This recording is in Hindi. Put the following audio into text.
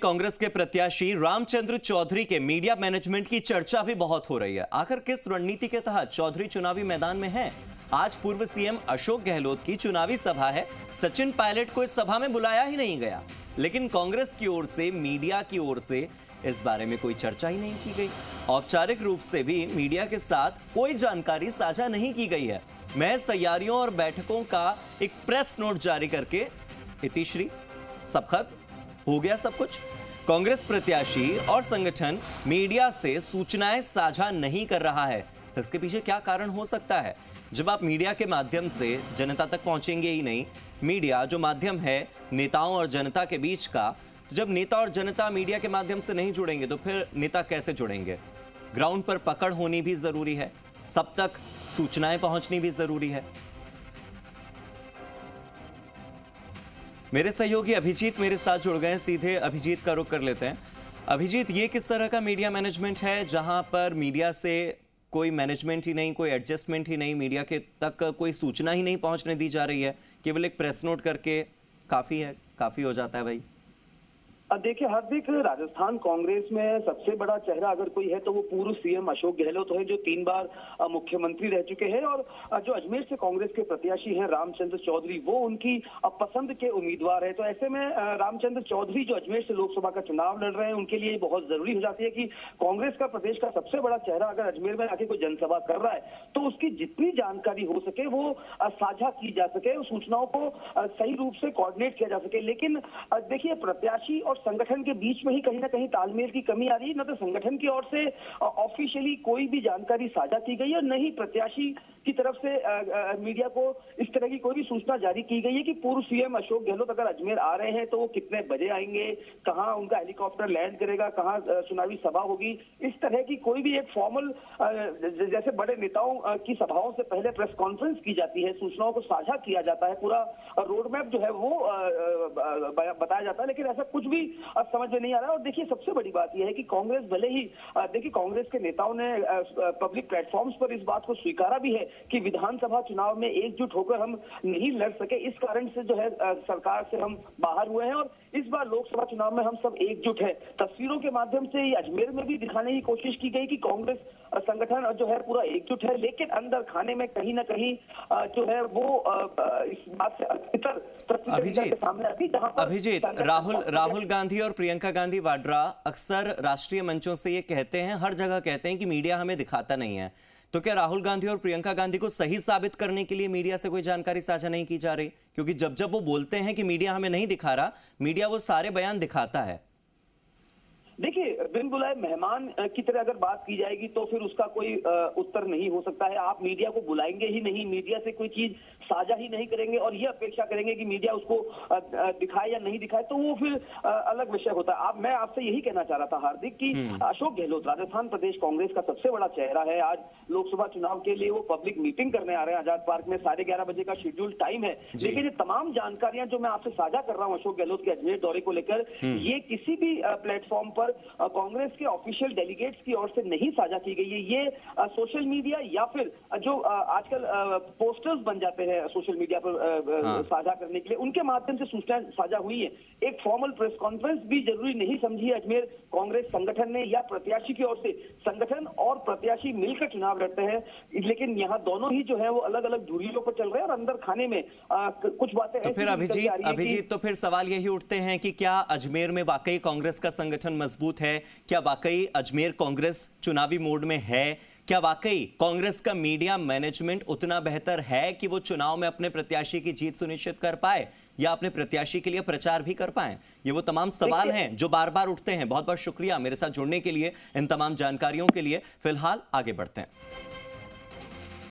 कांग्रेस के प्रत्याशी रामचंद्र चौधरी के मीडिया मैनेजमेंट की चर्चा भी बहुत हो रही है। आखिर किस रणनीति के तहत चौधरी चुनावी मैदान में हैं? आज पूर्व सीएम अशोक गहलोत की चुनावी सभा है। सचिन पायलट को इस सभा में बुलाया ही नहीं गया, लेकिन कांग्रेस की ओर से, मीडिया की ओर से इस बारे में कोई चर्चा ही नहीं की गई। औपचारिक रूप से भी मीडिया के साथ कोई जानकारी साझा नहीं की गई है। महज तैयारियों और बैठकों का एक प्रेस नोट जारी करके इतिश्री, सब खत्म हो गया सब कुछ। कांग्रेस प्रत्याशी और संगठन मीडिया से सूचनाएं साझा नहीं कर रहा है, तो इसके पीछे क्या कारण हो सकता है? जब आप मीडिया के माध्यम से जनता तक पहुंचेंगे ही नहीं, मीडिया जो माध्यम है नेताओं और जनता के बीच का, तो जब नेता और जनता मीडिया के माध्यम से नहीं जुड़ेंगे तो फिर नेता कैसे जुड़ेंगे? ग्राउंड पर पकड़ होनी भी जरूरी है, सब तक सूचनाएं पहुंचनी भी जरूरी है। मेरे सहयोगी अभिजीत मेरे साथ जुड़ गए हैं, सीधे अभिजीत का रुख कर लेते हैं। अभिजीत, ये किस तरह का मीडिया मैनेजमेंट है जहां पर मीडिया से कोई मैनेजमेंट ही नहीं, कोई एडजस्टमेंट ही नहीं, मीडिया के तक कोई सूचना ही नहीं पहुंचने दी जा रही है, केवल एक प्रेस नोट करके काफी है, काफी हो जाता है भाई? देखिए हार्दिक, राजस्थान कांग्रेस में सबसे बड़ा चेहरा अगर कोई है तो वो पूर्व सीएम अशोक गहलोत है, जो 3 बार मुख्यमंत्री रह चुके हैं। और जो अजमेर से कांग्रेस के प्रत्याशी हैं रामचंद्र चौधरी, वो उनकी पसंद के उम्मीदवार है। तो ऐसे में रामचंद्र चौधरी जो अजमेर से लोकसभा का चुनाव लड़ रहे हैं, उनके लिए बहुत जरूरी हो जाती है कि कांग्रेस का प्रदेश का सबसे बड़ा चेहरा अगर अजमेर में आके कोई जनसभा कर रहा है तो उसकी जितनी जानकारी हो सके वो साझा की जा सके, उस सूचनाओं को सही रूप से कोऑर्डिनेट किया जा सके। लेकिन देखिए, प्रत्याशी और संगठन के बीच में ही कहीं ना कहीं तालमेल की कमी आ रही है। न तो संगठन की ओर से ऑफिशियली कोई भी जानकारी साझा की गई है, न ही प्रत्याशी की तरफ से मीडिया को इस तरह की कोई भी सूचना जारी की गई है कि पूर्व सीएम अशोक गहलोत अगर अजमेर आ रहे हैं तो वो कितने बजे आएंगे, कहां उनका हेलीकॉप्टर लैंड करेगा, कहां चुनावी सभा होगी। इस तरह की कोई भी एक फॉर्मल, जैसे बड़े नेताओं की सभाओं से पहले प्रेस कॉन्फ्रेंस की जाती है, सूचनाओं को साझा किया जाता है, पूरा रोड मैप जो है वो बताया जाता है, लेकिन ऐसा कुछ भी अब समझ में नहीं आ रहा है। और देखिए, सबसे बड़ी बात यह है कि कांग्रेस भले ही, देखिए कांग्रेस के नेताओं ने पब्लिक प्लेटफॉर्म्स पर इस बात को स्वीकारा भी है कि विधानसभा चुनाव में एकजुट होकर हम नहीं लड़ सके, इस कारण से जो है सरकार से हम बाहर हुए हैं और इस बार लोकसभा चुनाव में हम सब एकजुट हैं। तस्वीरों के माध्यम से अजमेर में भी दिखाने की कोशिश की गई कि कांग्रेस संगठन जो है पूरा एकजुट है, लेकिन अंदर खाने में कहीं ना कहीं जो है वो इस बात से सामने आती है। अभिजीत, राहुल गांधी और प्रियंका गांधी वाड्रा अक्सर राष्ट्रीय मंचों से ये कहते हैं, हर जगह कहते हैं कि मीडिया हमें दिखाता नहीं है। तो क्या राहुल गांधी और प्रियंका गांधी को सही साबित करने के लिए मीडिया से कोई जानकारी साझा नहीं की जा रही? क्योंकि जब जब वो बोलते हैं कि मीडिया हमें नहीं दिखा रहा, मीडिया वो सारे बयान दिखाता है। देखिए, बिन बुलाए मेहमान की तरह अगर बात की जाएगी तो फिर उसका कोई उत्तर नहीं हो सकता है। आप मीडिया को बुलाएंगे ही नहीं, मीडिया से कोई चीज साझा ही नहीं करेंगे और ये अपेक्षा करेंगे कि मीडिया उसको दिखाए या नहीं दिखाए, तो वो फिर अलग विषय होता है। मैं आपसे यही कहना चाह रहा था हार्दिक कि अशोक गहलोत राजस्थान प्रदेश कांग्रेस का सबसे बड़ा चेहरा है। आज लोकसभा चुनाव के लिए वो पब्लिक मीटिंग करने आ रहे हैं आजाद पार्क में, 11:30 बजे का शेड्यूल टाइम है। लेकिन ये तमाम जानकारियां जो मैं आपसे साझा कर रहा हूँ अशोक गहलोत के अजमेर दौरे को लेकर, ये किसी भी प्लेटफॉर्म पर कांग्रेस के ऑफिशियल डेलीगेट्स की ओर से नहीं साझा की गई है। ये सोशल मीडिया या फिर जो आजकल पोस्टर्स बन जाते हैं सोशल मीडिया पर साझा करने के लिए, उनके माध्यम से सूचना साझा हुई है। एक फॉर्मल प्रेस कॉन्फ्रेंस भी जरूरी नहीं समझी है अजमेर कांग्रेस संगठन ने या प्रत्याशी की ओर से। संगठन और प्रत्याशी मिलकर चुनाव लड़ते हैं, लेकिन यहाँ दोनों ही जो है वो अलग अलग दूरियों पर चल रहे हैं और अंदर खाने में कुछ बातें। तो फिर अभिजीत, तो फिर सवाल यही उठते हैं कि क्या अजमेर में वाकई कांग्रेस का संगठन मजबूत है? क्या वाकई अजमेर कांग्रेस चुनावी मोड में है? क्या वाकई कांग्रेस का मीडिया मैनेजमेंट उतना बेहतर है कि वो चुनाव में अपने प्रत्याशी की जीत सुनिश्चित कर पाए या अपने प्रत्याशी के लिए प्रचार भी कर पाए? ये वो तमाम सवाल हैं जो बार बार उठते हैं। बहुत बहुत शुक्रिया मेरे साथ जुड़ने के लिए, इन तमाम जानकारियों के लिए। फिलहाल आगे बढ़ते हैं।